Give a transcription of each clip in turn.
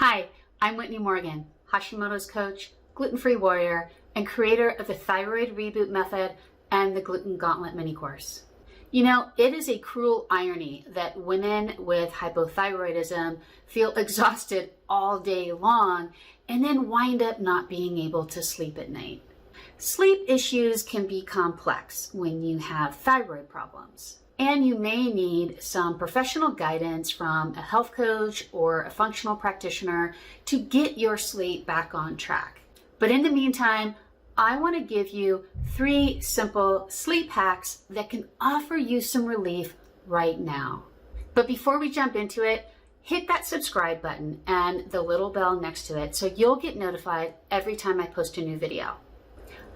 Hi, I'm Whitney Morgan, Hashimoto's coach, gluten-free warrior, and creator of the Thyroid Reboot Method and the Gluten Gauntlet mini course. You know, it is a cruel irony that women with hypothyroidism feel exhausted all day long and then wind up not being able to sleep at night. Sleep issues can be complex when you have thyroid problems, and you may need some professional guidance from a health coach or a functional practitioner to get your sleep back on track. But in the meantime, I want to give you 3 simple sleep hacks that can offer you some relief right now. But before we jump into it, hit that subscribe button and the little bell next to it so you'll get notified every time I post a new video.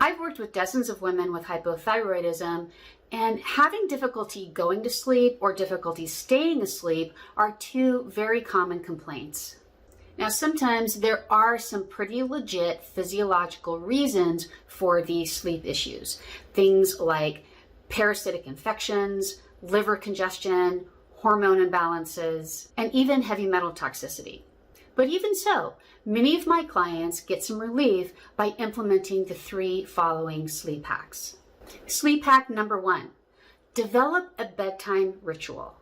I've worked with dozens of women with hypothyroidism, and having difficulty going to sleep or difficulty staying asleep are 2 very common complaints. Now, sometimes there are some pretty legit physiological reasons for these sleep issues. Things like parasitic infections, liver congestion, hormone imbalances, and even heavy metal toxicity. But even so, many of my clients get some relief by implementing the 3 following sleep hacks. Sleep hack number 1, develop a bedtime ritual.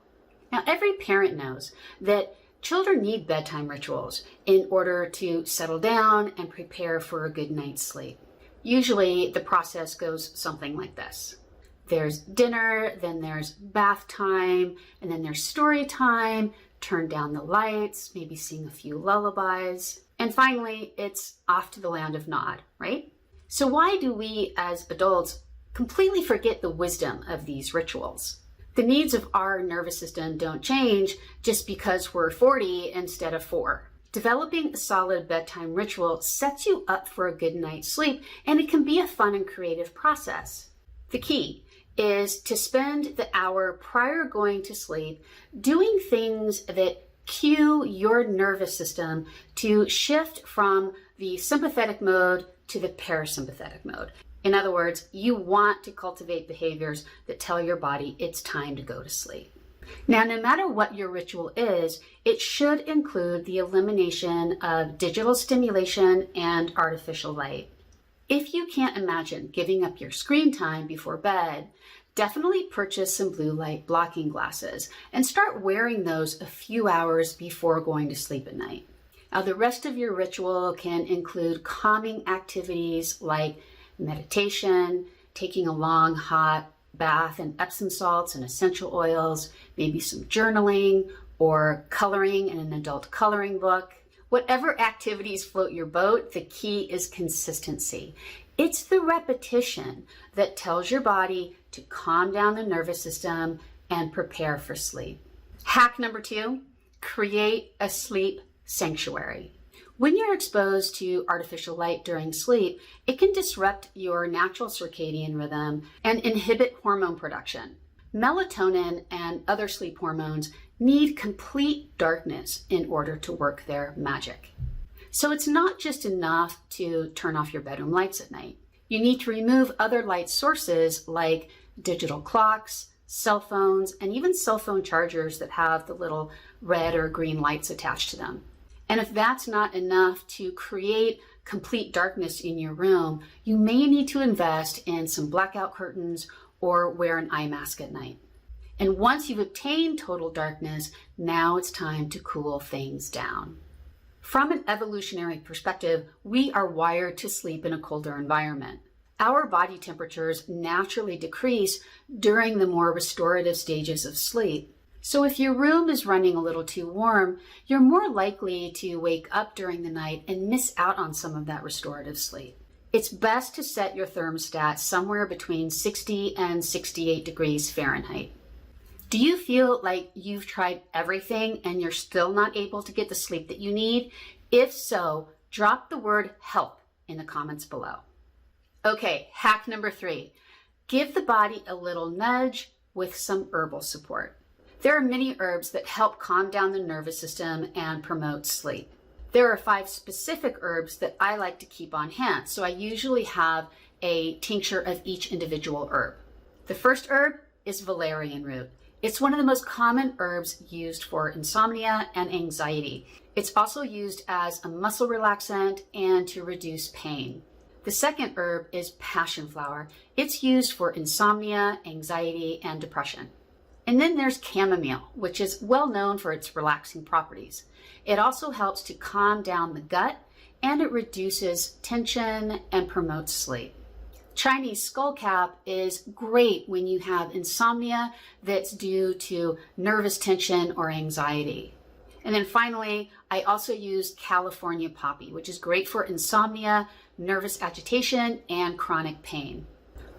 Now, every parent knows that children need bedtime rituals in order to settle down and prepare for a good night's sleep. Usually the process goes something like this. There's dinner, then there's bath time, and then there's story time, turn down the lights, maybe sing a few lullabies, and finally it's off to the land of Nod, right? So why do we as adults completely forget the wisdom of these rituals? The needs of our nervous system don't change just because we're 40 instead of 4. Developing a solid bedtime ritual sets you up for a good night's sleep, and it can be a fun and creative process. The key is to spend the hour prior going to sleep doing things that cue your nervous system to shift from the sympathetic mode to the parasympathetic mode. In other words, you want to cultivate behaviors that tell your body it's time to go to sleep. Now, no matter what your ritual is, it should include the elimination of digital stimulation and artificial light. If you can't imagine giving up your screen time before bed, definitely purchase some blue light blocking glasses and start wearing those a few hours before going to sleep at night. Now, the rest of your ritual can include calming activities like meditation, taking a long hot bath in Epsom salts and essential oils, maybe some journaling or coloring in an adult coloring book. Whatever activities float your boat, the key is consistency. It's the repetition that tells your body to calm down the nervous system and prepare for sleep. Hack number 2, create a sleep sanctuary. When you're exposed to artificial light during sleep, it can disrupt your natural circadian rhythm and inhibit hormone production. Melatonin and other sleep hormones need complete darkness in order to work their magic. So it's not just enough to turn off your bedroom lights at night. You need to remove other light sources like digital clocks, cell phones, and even cell phone chargers that have the little red or green lights attached to them. And if that's not enough to create complete darkness in your room, you may need to invest in some blackout curtains or wear an eye mask at night. And once you've obtained total darkness, now it's time to cool things down. From an evolutionary perspective, we are wired to sleep in a colder environment. Our body temperatures naturally decrease during the more restorative stages of sleep. So if your room is running a little too warm, you're more likely to wake up during the night and miss out on some of that restorative sleep. It's best to set your thermostat somewhere between 60 and 68 degrees Fahrenheit. Do you feel like you've tried everything and you're still not able to get the sleep that you need? If so, drop the word help in the comments below. Okay, hack number 3, give the body a little nudge with some herbal support. There are many herbs that help calm down the nervous system and promote sleep. There are 5 specific herbs that I like to keep on hand, so I usually have a tincture of each individual herb. The first herb is valerian root. It's one of the most common herbs used for insomnia and anxiety. It's also used as a muscle relaxant and to reduce pain. The second herb is passion flower. It's used for insomnia, anxiety, and depression. And then there's chamomile, which is well known for its relaxing properties. It also helps to calm down the gut, and it reduces tension and promotes sleep. Chinese skullcap is great when you have insomnia that's due to nervous tension or anxiety. And then finally, I also use California poppy, which is great for insomnia, nervous agitation, and chronic pain.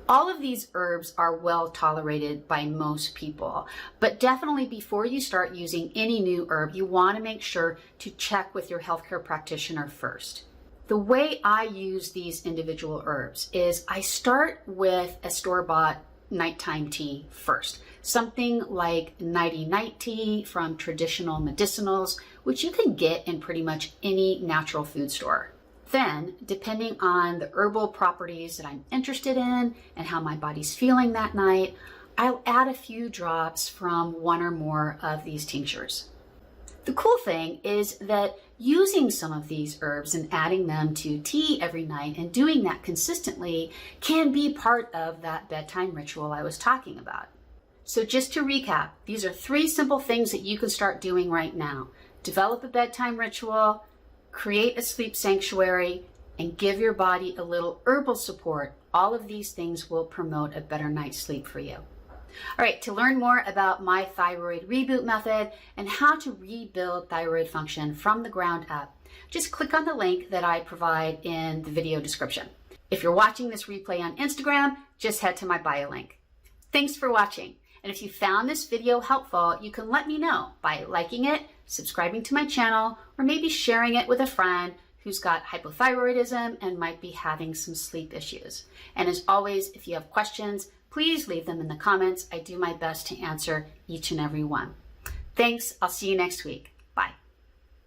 All of these herbs are well tolerated by most people, but definitely before you start using any new herb, you want to make sure to check with your healthcare practitioner first. The way I use these individual herbs is I start with a store-bought nighttime tea first. Something like nighty-night tea from Traditional Medicinals, which you can get in pretty much any natural food store. Then, depending on the herbal properties that I'm interested in and how my body's feeling that night, I'll add a few drops from one or more of these tinctures. The cool thing is that using some of these herbs and adding them to tea every night and doing that consistently can be part of that bedtime ritual I was talking about. So just to recap, these are 3 simple things that you can start doing right now. Develop a bedtime ritual, create a sleep sanctuary, and give your body a little herbal support. All of these things will promote a better night's sleep for you. All right, to learn more about my thyroid reboot method and how to rebuild thyroid function from the ground up, just click on the link that I provide in the video description. If you're watching this replay on Instagram, just head to my bio link. Thanks for watching. And if you found this video helpful, you can let me know by liking it, subscribing to my channel, or maybe sharing it with a friend who's got hypothyroidism and might be having some sleep issues. And as always, if you have questions, please leave them in the comments. I do my best to answer each and every one. Thanks. I'll see you next week.